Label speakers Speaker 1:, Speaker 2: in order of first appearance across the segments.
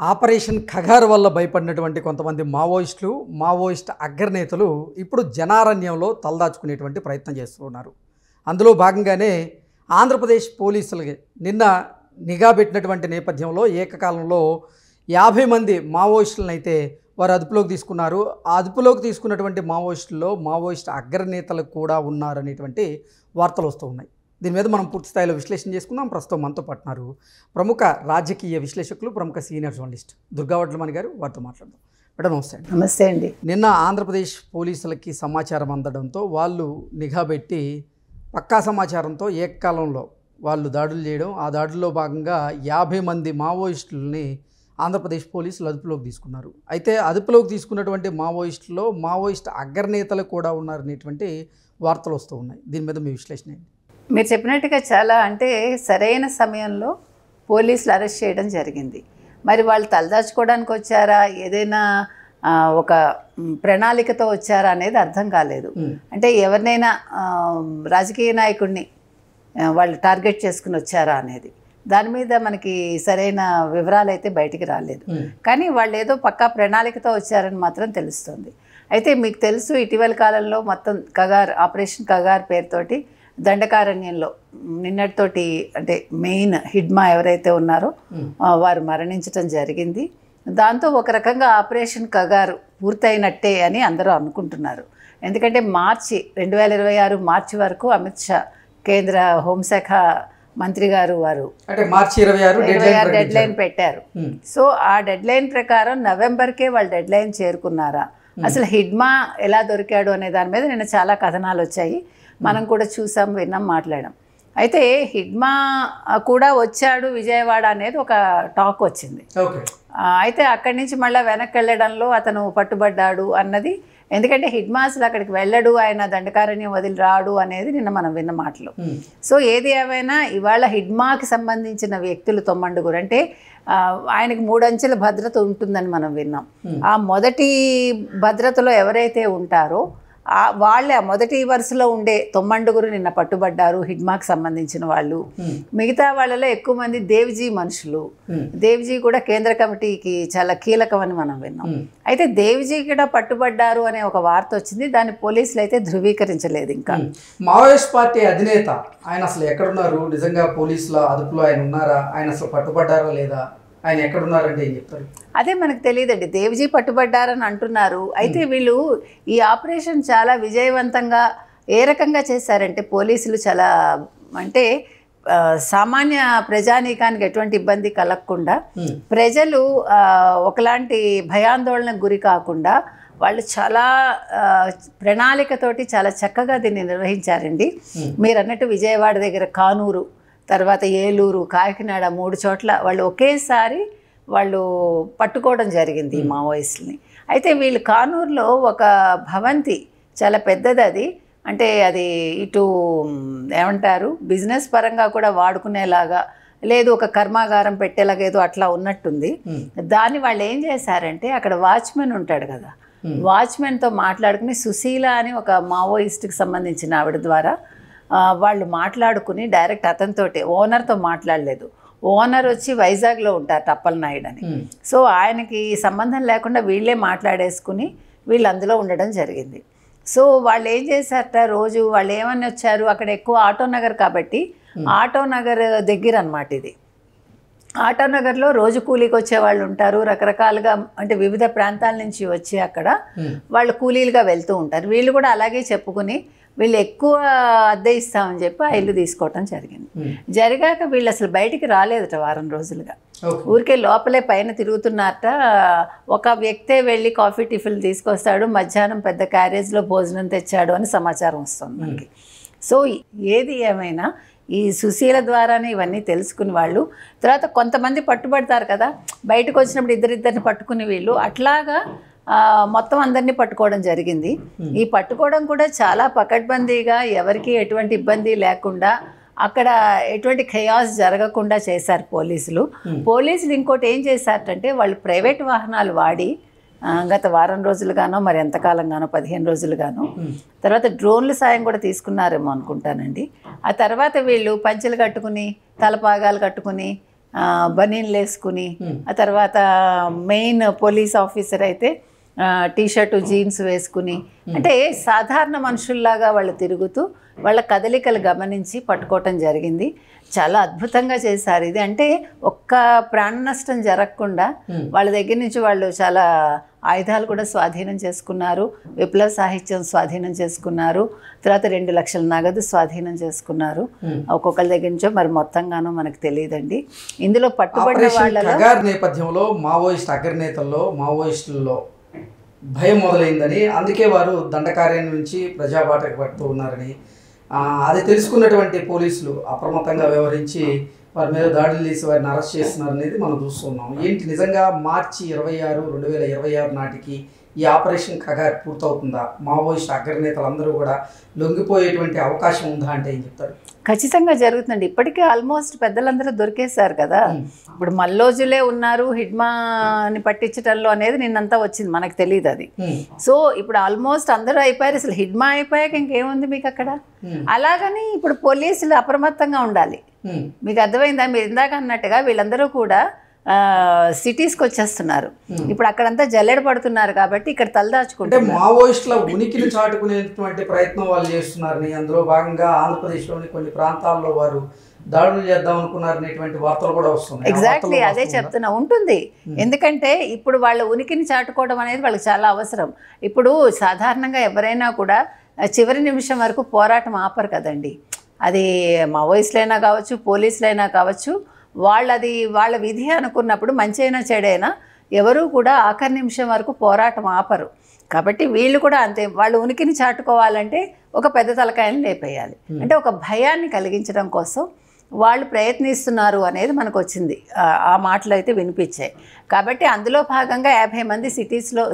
Speaker 1: Operation Kagar వల్ల భయపడినటువంటి కొంతమంది Maoist అగ్రనేతలు ఇప్పుడు జనారణ్యంలో తలదాచుకునేటువంటి ప్రయత్నం చేస్తున్నారు. అందులో భాగంగానే ఆంధ్రప్రదేశ్ పోలీసులకి నిన్న నిఘా పెట్టినటువంటి నేపథ్యంలో ఏకకాలంలో 50 మంది మావోయిస్టులను అయితే వారు అదుపులోకి తీసుకున్నారు. ఆ అదుపులోకి తీసుకున్నటువంటి మావోయిస్టుల్లో మావోయిస్ట్ అగ్రనేతలు కూడా ఉన్నారనేటువంటి వార్తలు వస్తూ ఉన్నాయి. దీని మీద మనం పూర్తి స్థాయిలో విశ్లేషణ చేసుకుందాం. ప్రస్తుతం మనతో పాటున్నారు ప్రముఖ రాజకీయ విశ్లేషకులు, ప్రముఖ సీనియర్ జర్నలిస్ట్ దుర్గా వడ్లమణి గారు. వారితో మాట్లాడదాం. మేడం నమస్తే అండి.
Speaker 2: నమస్తే అండి.
Speaker 1: నిన్న ఆంధ్రప్రదేశ్ పోలీసులకి సమాచారం అందడంతో వాళ్ళు నిఘా పెట్టి పక్కా సమాచారంతో ఏకకాలంలో వాళ్ళు దాడులు చేయడం, ఆ దాడుల్లో భాగంగా 50 మంది మావోయిస్టులని ఆంధ్రప్రదేశ్ పోలీసులు అదుపులోకి తీసుకున్నారు. అయితే అదుపులోకి తీసుకున్నటువంటి మావోయిస్టులో మావోయిస్ట్ అగ్రనేతలు కూడా ఉన్నారనేటువంటి వార్తలు వస్తూ ఉన్నాయి. దీని మీద మీ విశ్లేషణ ఏంటి?
Speaker 2: మీరు చెప్పినట్టుగా చాలా సరైన సమయంలో పోలీసులు అరెస్ట్ చేయడం జరిగింది. మరి వాళ్ళు తలదాచుకోవడానికి వచ్చారా, ఏదైనా ఒక ప్రణాళికతో వచ్చారా అనేది అర్థం కాలేదు. అంటే ఎవరినైనా రాజకీయ నాయకుడిని వాళ్ళు టార్గెట్ చేసుకుని వచ్చారా అనేది దాని మీద మనకి సరైన వివరాలు అయితే బయటికి రాలేదు. కానీ వాళ్ళు ఏదో పక్కా ప్రణాళికతో వచ్చారని మాత్రం తెలుస్తుంది. అయితే మీకు తెలుసు, ఇటీవల కాలంలో మొత్తం ఆపరేషన్ ఖగార్ పేరుతోటి దండకారణ్యంలో నిన్నటితోటి అంటే మెయిన్ హిడ్మా ఎవరైతే ఉన్నారో వారు మరణించడం జరిగింది. దాంతో ఒక రకంగా ఆపరేషన్ ఖగార్ పూర్తయినట్టే అని అందరూ అనుకుంటున్నారు. ఎందుకంటే 2026 మార్చి వరకు అమిత్ షా కేంద్ర హోంశాఖ మంత్రి గారు వారు
Speaker 1: మార్చి 26
Speaker 2: డెడ్ లైన్ పెట్టారు. సో ఆ డెడ్ లైన్ ప్రకారం నవంబర్కే వాళ్ళు డెడ్ లైన్ చేరుకున్నారా, అసలు హిడ్మా ఎలా దొరికాడు అనే దాని మీద నిన్న చాలా కథనాలు వచ్చాయి. మనం కూడా చూసాం, విన్నాం, మాట్లాడాం. అయితే హిడ్మా కూడా వచ్చాడు విజయవాడ అనేది ఒక టాక్ వచ్చింది. అయితే అక్కడి నుంచి మళ్ళీ వెనక్కి వెళ్ళడంలో అతను పట్టుబడ్డాడు అన్నది. ఎందుకంటే హిడ్మా అసలు అక్కడికి వెళ్ళడు, ఆయన దండకారణ్యం వదిలి రాడు అనేది నిన్న మనం విన్న మాటలు. సో ఏది ఏమైనా ఇవాళ హిడ్మాకి సంబంధించిన వ్యక్తులు 90 అంటే ఆయనకి 3 అంచెల భద్రత ఉంటుందని మనం విన్నాం. ఆ మొదటి భద్రతలో ఎవరైతే ఉంటారో వాళ్ళే మొదటి వరుసలో ఉండే 90 నిన్న పట్టుబడ్డారు, హిడ్మాకి సంబంధించిన వాళ్ళు. మిగతా వాళ్ళలో ఎక్కువ మంది దేవ్జీ మనుషులు. దేవ్జీ కూడా కేంద్ర కమిటీకి చాలా కీలకమని మనం విన్నాం. అయితే దేవ్జీ కూడా పట్టుబడ్డారు అనే ఒక వార్త వచ్చింది. దాన్ని పోలీసులు అయితే ధృవీకరించలేదు. ఇంకా
Speaker 1: మావోయిస్ట్ పార్టీ అధినేత ఆయన అసలు ఎక్కడున్నారు, నిజంగా పోలీసుల అదుపులో ఆయన ఉన్నారా, ఆయన అసలు పట్టుబడ్డారా లేదా, ఆయన ఎక్కడున్నారంటే ఏం చెప్తారు?
Speaker 2: అదే మనకు తెలియదండి. దేవ్జీ పట్టుబడ్డారని అంటున్నారు. అయితే వీళ్ళు ఈ ఆపరేషన్ చాలా విజయవంతంగా ఏ రకంగా చేశారంటే పోలీసులు చాలా సామాన్య ప్రజానీకానికి ఎటువంటి ఇబ్బంది కలగకుండా, ప్రజలు ఒకలాంటి భయాందోళనకు గురి కాకుండా వాళ్ళు చాలా ప్రణాళికతోటి చాలా చక్కగా దీన్ని నిర్వహించారండి. మీరు అన్నట్టు విజయవాడ దగ్గర కానూరు, తర్వాత ఏలూరు, కాకినాడ 3 చోట్ల వాళ్ళు ఒకేసారి వాళ్ళు పట్టుకోవడం జరిగింది ఈ మావోయిస్టులని. అయితే వీళ్ళు కానూరులో ఒక భవంతి చాలా పెద్దది, అది అంటే అది ఇటు ఏమంటారు బిజినెస్ పరంగా కూడా వాడుకునేలాగా లేదు, ఒక కర్మాగారం పెట్టేలాగా ఏదో అట్లా ఉన్నట్టుంది. దాన్ని వాళ్ళు ఏం చేశారంటే అక్కడ వాచ్మెన్ ఉంటాడు కదా, వాచ్మెన్తో మాట్లాడుకుని సుశీల అని ఒక మావోయిస్ట్కి సంబంధించిన ఆవిడ ద్వారా వాళ్ళు మాట్లాడుకుని డైరెక్ట్ అతనితోటి, ఓనర్తో మాట్లాడలేదు. ఓనర్ వచ్చి వైజాగ్లో ఉంటారు, టప్పల్ నాయుడు అని. సో ఆయనకి సంబంధం లేకుండా వీళ్ళే మాట్లాడేసుకుని వీళ్ళు అందులో ఉండడం జరిగింది. సో వాళ్ళు ఏం చేశారట, రోజు వాళ్ళు ఏమని వచ్చారు, అక్కడ ఎక్కువ ఆటో నగర్ కాబట్టి ఆటో నగర్ దగ్గర అన్నమాట ఇది. ఆటో నగర్లో రోజు కూలీకి వచ్చే వాళ్ళు ఉంటారు, రకరకాలుగా అంటే వివిధ ప్రాంతాల నుంచి వచ్చి అక్కడ వాళ్ళు కూలీలుగా వెళ్తూ ఉంటారు. వీళ్ళు కూడా అలాగే చెప్పుకుని వీళ్ళు ఎక్కువ అద్దె ఇస్తామని చెప్పి ఆ ఇల్లు తీసుకోవటం జరిగింది. జరిగాక వీళ్ళు అసలు బయటికి రాలేదట వారం రోజులుగా, ఊరికే లోపలే పైన తిరుగుతున్నారట. ఒక వ్యక్తే వెళ్ళి కాఫీ టిఫిన్ తీసుకొస్తాడు, మధ్యాహ్నం పెద్ద క్యారేజ్లో భోజనం తెచ్చాడు అని సమాచారం వస్తుంది మనకి. సో ఏది ఏమైనా ఈ సుశీల ద్వారానే ఇవన్నీ తెలుసుకుని వాళ్ళు తర్వాత కొంతమంది పట్టుబడతారు కదా, బయటకు వచ్చినప్పుడు ఇద్దరిని పట్టుకుని వీళ్ళు అట్లాగా మొత్తం అందరినీ పట్టుకోవడం జరిగింది. ఈ పట్టుకోవడం కూడా చాలా పకడ్బందీగా, ఎవరికి ఎటువంటి ఇబ్బంది లేకుండా, అక్కడ ఎటువంటి ఖయాస్ జరగకుండా చేశారు పోలీసులు. ఇంకోటి ఏం చేశారంటే వాళ్ళు ప్రైవేట్ వాహనాలు వాడి గత వారం రోజులుగానో మరి ఎంతకాలంగానో 15 రోజులుగానో తర్వాత డ్రోన్ల సాయం కూడా తీసుకున్నారేమో అనుకుంటానండి. ఆ తర్వాత వీళ్ళు పంచెలు కట్టుకుని తలపాగాలు కట్టుకుని బనీన్లు వేసుకుని, ఆ తర్వాత మెయిన్ పోలీస్ ఆఫీసర్ అయితే టీషర్టు జీన్స్ వేసుకుని, అంటే సాధారణ మనుషుల్లాగా వాళ్ళు తిరుగుతూ వాళ్ళ కదలికలు గమనించి పట్టుకోవటం జరిగింది. చాలా అద్భుతంగా చేశారు ఇది. అంటే ఒక్క ప్రాణ నష్టం జరగకుండా వాళ్ళ దగ్గర నుంచి వాళ్ళు చాలా ఆయుధాలు కూడా స్వాధీనం చేసుకున్నారు, విప్లవ సాహిత్యం స్వాధీనం చేసుకున్నారు, తర్వాత 2 లక్షల నగదు స్వాధీనం చేసుకున్నారు. ఒక్కొక్కరి దగ్గర నుంచో మరి మొత్తంగానో మనకు తెలియదండి. ఇందులో పట్టుబడిన వాళ్ళలో
Speaker 1: నేపథ్యంలో మావోయిస్ట్ అగ్రనేతల్లో మావోయిస్టుల్లో భయం మొదలైందని, అందుకే వారు దండకార్యం నుంచి ప్రజాబాటకు పడుతూ ఉన్నారని, అది తెలుసుకున్నటువంటి పోలీసులు అప్రమత్తంగా వ్యవహరించి వారి మీద దాడులు చేసి వారిని అరెస్ట్ చేస్తున్నారు అనేది మనం చూస్తున్నాం. ఏంటి నిజంగా మార్చి 26, 2026 నాటికి ఈ ఆపరేషన్ ఖగార్ పూర్తవుతుందా? మావోయిస్ట్ అగ్రనేతలందరూ కూడా లొంగిపోయేటువంటి అవకాశం ఉందా అంటే ఏం చెప్తారు?
Speaker 2: ఖచ్చితంగా జరుగుతుందండి. ఇప్పటికే ఆల్మోస్ట్ పెద్దలందరూ దొరికేశారు కదా. ఇప్పుడు మల్లోజులే ఉన్నారు హిడ్మాని పట్టించడంలో అనేది నిన్నంతా వచ్చింది, మనకు తెలియదు అది. సో ఇప్పుడు ఆల్మోస్ట్ అందరూ అయిపోయారు. అసలు హిడ్మా అయిపోయాక ఇంకేముంది మీకు అక్కడ? అలాగని ఇప్పుడు పోలీసులు అప్రమత్తంగా ఉండాలి. మీకు అర్థమైందా? మీరు ఇందాక అన్నట్టుగా వీళ్ళందరూ కూడా సిటీస్కి వచ్చేస్తున్నారు. ఇప్పుడు అక్కడంతా జల్లెడ పడుతున్నారు కాబట్టి ఇక్కడ తలదాచుకుంటే
Speaker 1: మావోయిస్టుల ఉనికిని చాటుకునేటువంటి ప్రయత్నం వాళ్ళు చేస్తున్నారని, అందులో భాగంగా ఆంధ్రప్రదేశ్లోని కొన్ని ప్రాంతాల్లో వారు దాడులు చేద్దాం అనుకున్నారనేటువంటి వార్తలు కూడా వస్తున్నాయి.
Speaker 2: ఎగ్జాక్ట్లీ అదే చెప్తున్నా. ఉంటుంది. ఎందుకంటే ఇప్పుడు వాళ్ళ ఉనికిని చాటుకోవడం అనేది వాళ్ళకి చాలా అవసరం. ఇప్పుడు సాధారణంగా ఎవరైనా కూడా చివరి నిమిషం వరకు పోరాటం ఆపరు కదండి. అది మావోయిస్టులైనా కావచ్చు, పోలీసులైనా కావచ్చు, వాళ్ళ విధి అనుకున్నప్పుడు మంచి అయినా చెడైనా ఎవరూ కూడా ఆఖరి నిమిషం వరకు పోరాటం ఆపరు. కాబట్టి వీళ్ళు కూడా అంతే. వాళ్ళ ఉనికిని చాటుకోవాలంటే ఒక పెద్ద తలకాయని లేపేయాలి. అంటే ఒక భయాన్ని కలిగించడం కోసం వాళ్ళు ప్రయత్నిస్తున్నారు అనేది మనకు వచ్చింది. ఆ మాటలు అయితే వినిపించాయి. కాబట్టి అందులో భాగంగా 50 మంది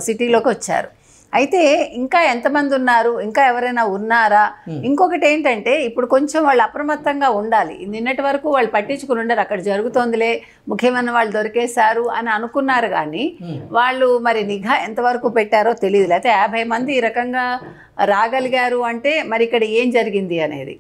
Speaker 2: సిటీలోకి వచ్చారు. అయితే ఇంకా ఎంతమంది ఉన్నారు, ఇంకా ఎవరైనా ఉన్నారా? ఇంకొకటి ఏంటంటే ఇప్పుడు కొంచెం వాళ్ళు అప్రమత్తంగా ఉండాలి. నిన్నటి వరకు వాళ్ళు పట్టించుకుని ఉండరు, అక్కడ జరుగుతోందిలే, ముఖ్యమైన వాళ్ళు దొరికేశారు అని అనుకున్నారు. కానీ వాళ్ళు మరి నిఘా ఎంతవరకు పెట్టారో తెలియదు. లేకపోతే 50 మంది ఈ రకంగా రాగలిగారు అంటే మరి ఇక్కడ ఏం జరిగింది అనేది.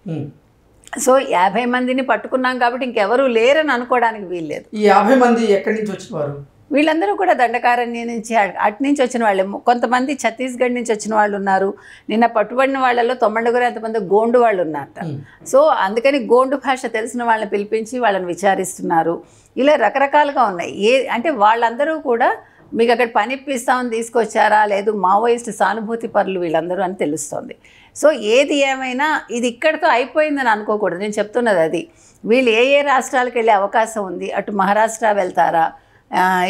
Speaker 2: సో 50 మందిని పట్టుకున్నాం కాబట్టి ఇంకెవరూ లేరని అనుకోవడానికి వీల్లేదు.
Speaker 1: ఈ 50 మంది ఎక్కడి నుంచి వచ్చినవారు?
Speaker 2: వీళ్ళందరూ కూడా దండకారణ్యం నుంచి అటు నుంచి వచ్చిన వాళ్ళే. కొంతమంది ఛత్తీస్గఢ్ నుంచి వచ్చిన వాళ్ళు ఉన్నారు. నిన్న పట్టుబడిన వాళ్ళలో 90 ఎంతమంది గోండు వాళ్ళు ఉన్నారట. సో అందుకని గోండు భాష తెలిసిన వాళ్ళని పిలిపించి వాళ్ళని విచారిస్తున్నారు. ఇలా రకరకాలుగా ఉన్నాయి. అంటే వాళ్ళందరూ కూడా మీకు అక్కడ పని ఇప్పిస్తామని తీసుకొచ్చారా, లేదు మావోయిస్ట్ సానుభూతి పరులు వీళ్ళందరూ అని తెలుస్తోంది. సో ఏది ఏమైనా ఇది ఇక్కడితో అయిపోయిందని అనుకోకూడదు. నేను చెప్తున్నది అది. వీళ్ళు ఏ రాష్ట్రాలకు వెళ్ళే అవకాశం ఉంది? అటు మహారాష్ట్ర వెళ్తారా,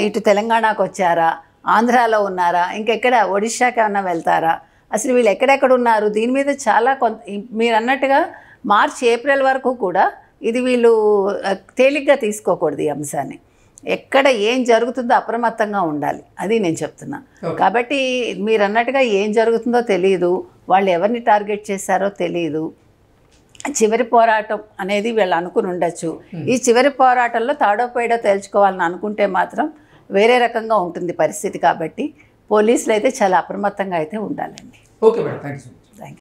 Speaker 2: ఇటు తెలంగాణకు వచ్చారా, ఆంధ్రాలో ఉన్నారా, ఇంకెక్కడ ఒడిశాకి ఏమన్నా వెళ్తారా, అసలు వీళ్ళు ఎక్కడెక్కడ ఉన్నారు? దీని మీద చాలా మీరు అన్నట్టుగా మార్చి ఏప్రిల్ వరకు కూడా ఇది వీళ్ళు తేలిగ్గా తీసుకోకూడదు ఈ అంశాన్ని. ఎక్కడ ఏం జరుగుతుందో అప్రమత్తంగా ఉండాలి, అది నేను చెప్తున్నా. కాబట్టి మీరు అన్నట్టుగా ఏం జరుగుతుందో తెలియదు, వాళ్ళు ఎవరిని టార్గెట్ చేశారో తెలియదు. చివరి పోరాటం అనేది వీళ్ళు అనుకుని ఉండొచ్చు. ఈ చివరి పోరాటంలో తాడో పేడో తేల్చుకోవాలని అనుకుంటే మాత్రం వేరే రకంగా ఉంటుంది పరిస్థితి. కాబట్టి పోలీసులు అయితే చాలా అప్రమత్తంగా అయితే ఉండాలండి.
Speaker 1: Okay madam, thank you.